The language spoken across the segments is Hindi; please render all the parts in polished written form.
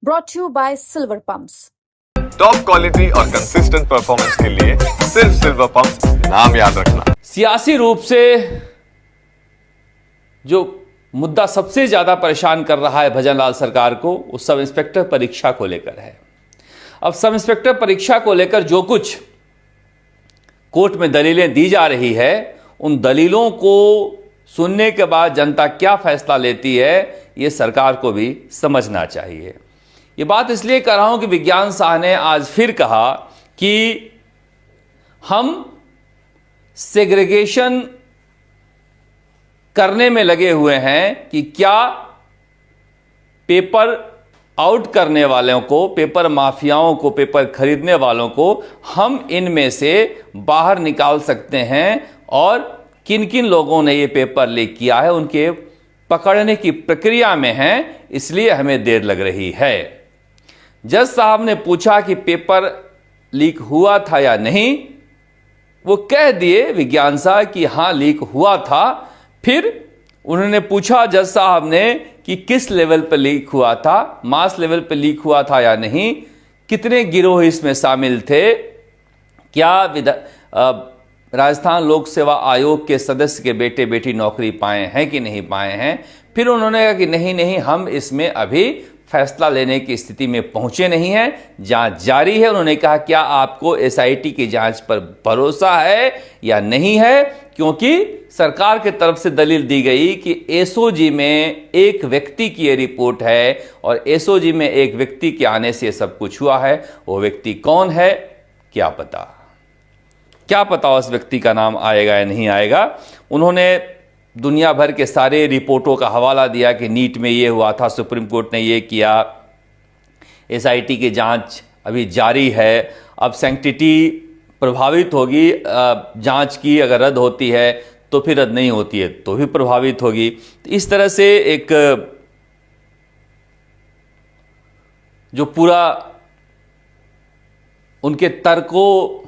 brought to you by Silver Pumps. Top quality और कंसिस्टेंट परफॉर्मेंस के लिए सिर्फ सिल्वर पंप्स, नाम याद रखना। सियासी रूप से जो मुद्दा सबसे ज्यादा परेशान कर रहा है भजनलाल सरकार को, वो सब इंस्पेक्टर परीक्षा को लेकर है। अब सब इंस्पेक्टर परीक्षा को लेकर जो कुछ कोर्ट में दलीलें दी जा रही है, उन दलीलों को सुनने के बाद जनता क्या फैसला लेती है, ये सरकार को भी समझना चाहिए। ये बात इसलिए कर रहा हूं कि विज्ञान शाह ने आज फिर कहा कि हम सेग्रीगेशन करने में लगे हुए हैं कि क्या पेपर आउट करने वालों को, पेपर माफियाओं को, पेपर खरीदने वालों को हम इनमें से बाहर निकाल सकते हैं और किन किन लोगों ने ये पेपर लीक किया है उनके पकड़ने की प्रक्रिया में हैं, इसलिए हमें देर लग रही है। जज साहब ने पूछा कि पेपर लीक हुआ था या नहीं, वो कह दिए विज्ञान साहब कि हां लीक हुआ था। फिर उन्होंने पूछा जज साहब ने कि किस लेवल पर लीक हुआ था, मास लेवल पर लीक हुआ था या नहीं, कितने गिरोह इसमें शामिल थे, क्या राजस्थान लोक सेवा आयोग के सदस्य के बेटे बेटी नौकरी पाए हैं कि नहीं पाए हैं। फिर उन्होंने कहा कि नहीं, हम इसमें अभी फैसला लेने की स्थिति में पहुंचे नहीं हैं, जांच जारी है। उन्होंने कहा क्या आपको एसआईटी की जांच पर भरोसा है या नहीं है, क्योंकि सरकार की तरफ से दलील दी गई कि एसओजी में एक व्यक्ति की ये रिपोर्ट है और एसओजी में एक व्यक्ति के आने से सब कुछ हुआ है। वो व्यक्ति कौन है क्या पता उस व्यक्ति का नाम आएगा या नहीं आएगा। उन्होंने दुनिया भर के सारे रिपोर्टों का हवाला दिया कि नीट में ये हुआ था, सुप्रीम कोर्ट ने ये किया, एसआईटी की जांच अभी जारी है। अब सैंक्टिटी प्रभावित होगी, जांच की अगर रद्द होती है तो फिर रद्द नहीं होती है तो भी प्रभावित होगी। तो इस तरह से एक जो पूरा उनके तर्कों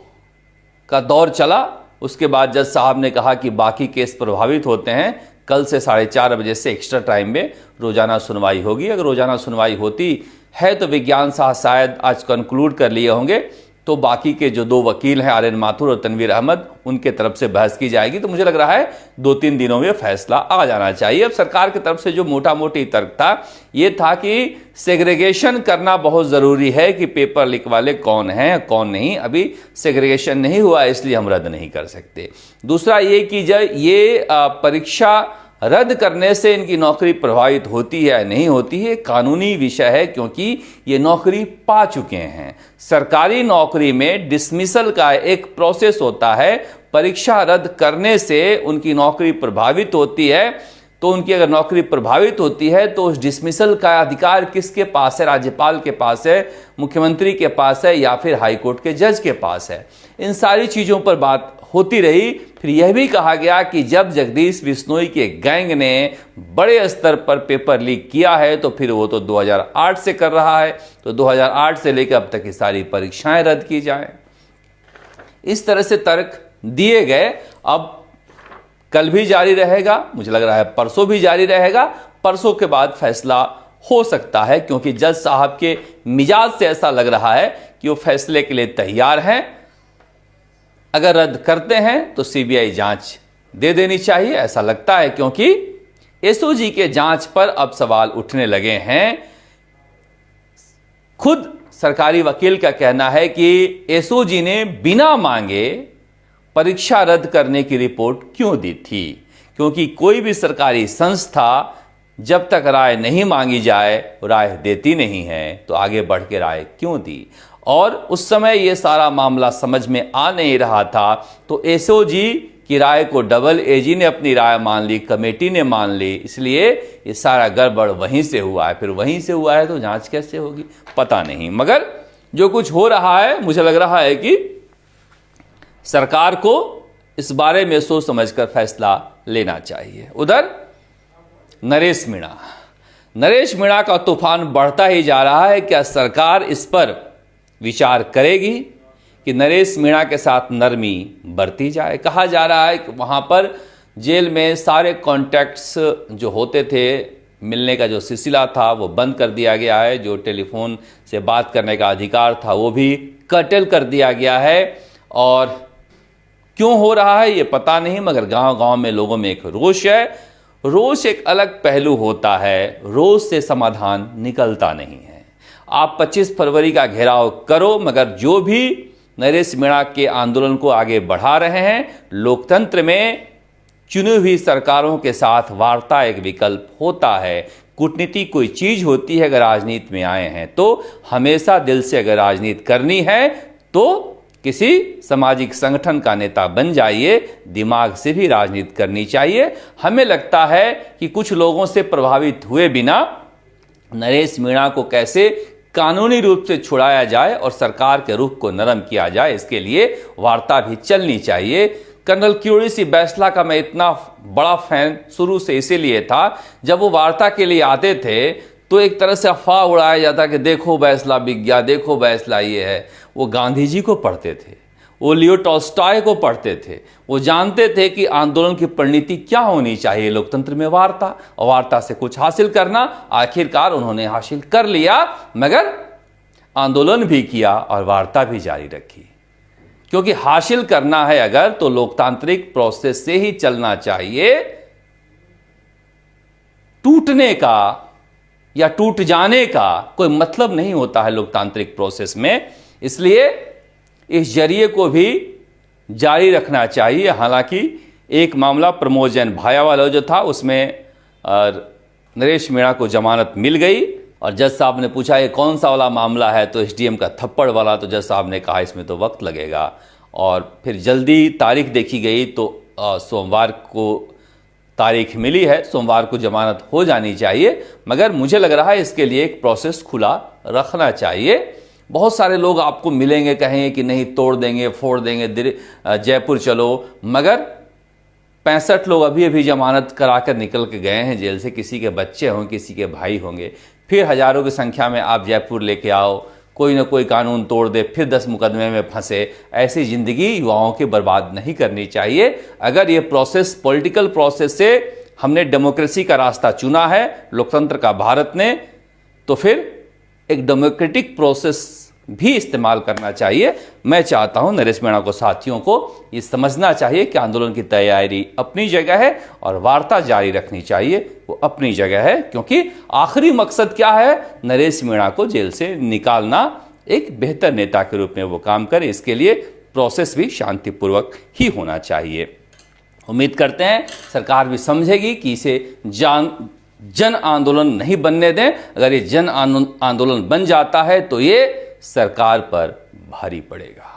का दौर चला, उसके बाद जज साहब ने कहा कि बाकी केस प्रभावित होते हैं, कल से 4:30 बजे से एक्स्ट्रा टाइम में रोजाना सुनवाई होगी। अगर रोजाना सुनवाई होती है तो विज्ञान साहब शायद आज कंक्लूड कर लिए होंगे, तो बाकी के जो 2 वकील हैं आर्यन माथुर और तनवीर अहमद, उनके तरफ से बहस की जाएगी। तो मुझे लग रहा है 2-3 दिनों में फैसला आ जाना चाहिए। अब सरकार की तरफ से जो मोटा मोटी तर्क था ये था कि सेग्रीगेशन करना बहुत जरूरी है कि पेपर लीक वाले कौन हैं कौन नहीं। अभी सेग्रीगेशन नहीं हुआ इसलिए हम रद्द नहीं कर सकते। दूसरा ये कि जब ये परीक्षा रद्द करने से इनकी नौकरी प्रभावित होती है या नहीं होती है, कानूनी विषय है, क्योंकि ये नौकरी पा चुके हैं। सरकारी नौकरी में डिसमिसल का एक प्रोसेस होता है। परीक्षा रद्द करने से उनकी नौकरी प्रभावित होती है, तो उनकी अगर नौकरी प्रभावित होती है तो उस डिसमिसल का अधिकार किसके पास है? राज्यपाल के पास है, मुख्यमंत्री के पास है, या फिर हाईकोर्ट के जज के पास है। इन सारी चीजों पर बात होती रही। फिर यह भी कहा गया कि जब जगदीश बिश्नोई के गैंग ने बड़े स्तर पर पेपर लीक किया है तो फिर वो तो 2008 से कर रहा है, तो 2008 से लेकर अब तक की सारी परीक्षाएं रद्द की जाएं। इस तरह से तर्क दिए गए। अब कल भी जारी रहेगा, मुझे लग रहा है परसों भी जारी रहेगा। परसों के बाद फैसला हो सकता है, क्योंकि जज साहब के मिजाज से ऐसा लग रहा है कि वो फैसले के लिए तैयार हैं। अगर रद्द करते हैं तो सीबीआई जांच दे देनी चाहिए, ऐसा लगता है, क्योंकि एसओजी के जांच पर अब सवाल उठने लगे हैं। खुद सरकारी वकील का कहना है कि एसओजी ने बिना मांगे परीक्षा रद्द करने की रिपोर्ट क्यों दी थी, क्योंकि कोई भी सरकारी संस्था जब तक राय नहीं मांगी जाए राय देती नहीं है, तो आगे बढ़ के राय क्यों दी। और उस समय ये सारा मामला समझ में आ नहीं रहा था, तो एसओजी की राय को डबल एजी ने अपनी राय मान ली, कमेटी ने मान ली, इसलिए ये सारा गड़बड़ वहीं से हुआ है। फिर वहीं से हुआ है तो जांच कैसे होगी पता नहीं। मगर जो कुछ हो रहा है, मुझे लग रहा है कि सरकार को इस बारे में सोच समझकर फैसला लेना चाहिए। उधर नरेश मीणा का तूफान बढ़ता ही जा रहा है। क्या सरकार इस पर विचार करेगी कि नरेश मीणा के साथ नरमी बरती जाए? कहा जा रहा है कि वहां पर जेल में सारे कॉन्टैक्ट्स जो होते थे मिलने का जो सिलसिला था वो बंद कर दिया गया है। जो टेलीफोन से बात करने का अधिकार था वो भी कर्टेल कर दिया गया है। और क्यों हो रहा है ये पता नहीं, मगर गांव-गांव में लोगों में एक रोष है। रोष एक अलग पहलू होता है, रोष से समाधान निकलता नहीं है। आप 25 फरवरी का घेराव करो, मगर जो भी नरेश मीणा के आंदोलन को आगे बढ़ा रहे हैं, लोकतंत्र में चुनी हुई सरकारों के साथ वार्ता एक विकल्प होता है। कूटनीति कोई चीज होती है। अगर राजनीति में आए हैं तो हमेशा दिल से अगर राजनीति करनी है तो किसी सामाजिक संगठन का नेता बन जाइए, दिमाग से भी राजनीति करनी चाहिए। हमें लगता है कि कुछ लोगों से प्रभावित हुए बिना नरेश मीणा को कैसे कानूनी रूप से छुड़ाया जाए और सरकार के रुख को नरम किया जाए, इसके लिए वार्ता भी चलनी चाहिए। कर्नल क्यूरी सी बैसला का मैं इतना बड़ा फैन शुरू से इसीलिए था, जब वो वार्ता के लिए आते थे तो एक तरह से अफवाह उड़ाया जाता कि देखो बैसला बिक गया, देखो बैसला ये है। वो गांधी जी को पढ़ते थे, वो लियो टॉल्स्टॉय को पढ़ते थे, वो जानते थे कि आंदोलन की परिणति क्या होनी चाहिए। लोकतंत्र में वार्ता, और वार्ता से कुछ हासिल करना। आखिरकार उन्होंने हासिल कर लिया, मगर आंदोलन भी किया और वार्ता भी जारी रखी। क्योंकि हासिल करना है अगर, तो लोकतांत्रिक प्रोसेस से ही चलना चाहिए। टूटने का या टूट जाने का कोई मतलब नहीं होता है लोकतांत्रिक प्रोसेस में। इसलिए इस जरिए को भी जारी रखना चाहिए। हालांकि एक मामला प्रमोद जैन भाया वाला जो था, उसमें नरेश मीणा को जमानत मिल गई और जज साहब ने पूछा ये कौन सा वाला मामला है, तो एसडीएम का थप्पड़ वाला। तो जज साहब ने कहा इसमें तो वक्त लगेगा। और फिर जल्दी तारीख देखी गई तो सोमवार को तारीख मिली है, सोमवार को जमानत हो जानी चाहिए। मगर मुझे लग रहा है इसके लिए एक प्रोसेस खुला रखना चाहिए। बहुत सारे लोग आपको मिलेंगे, कहेंगे कि नहीं तोड़ देंगे, फोड़ देंगे, जयपुर चलो, मगर 65 लोग अभी अभी जमानत कराकर निकल के गए हैं जेल से। किसी के बच्चे होंगे, किसी के भाई होंगे, फिर हजारों की संख्या में आप जयपुर लेके आओ, कोई ना कोई कानून तोड़ दे, फिर 10 मुकदमे में फंसे। ऐसी जिंदगी युवाओं की बर्बाद नहीं करनी चाहिए। अगर ये प्रोसेस पॉलिटिकल प्रोसेस से हमने डेमोक्रेसी का रास्ता चुना है, लोकतंत्र का भारत ने, तो फिर एक डेमोक्रेटिक प्रोसेस भी इस्तेमाल करना चाहिए। मैं चाहता हूं नरेश मीणा को, साथियों को ये समझना चाहिए कि आंदोलन की तैयारी अपनी जगह है और वार्ता जारी रखनी चाहिए, वो अपनी जगह है। क्योंकि आखिरी मकसद क्या है? नरेश मीणा को जेल से निकालना, एक बेहतर नेता के रूप में वो काम करे। इसके लिए प्रोसेस भी शांतिपूर्वक ही होना चाहिए। उम्मीद करते हैं सरकार भी समझेगी कि इसे जन आंदोलन नहीं बनने दें। अगर ये जन आंदोलन बन जाता है तो ये सरकार पर भारी पड़ेगा।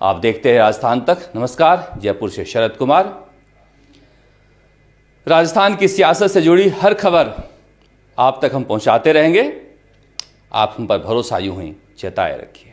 आप देखते हैं राजस्थान तक। नमस्कार, जयपुर से शरद कुमार। राजस्थान की सियासत से जुड़ी हर खबर आप तक हम पहुंचाते रहेंगे। आप हम पर भरोसा यूं ही जताए रखिए।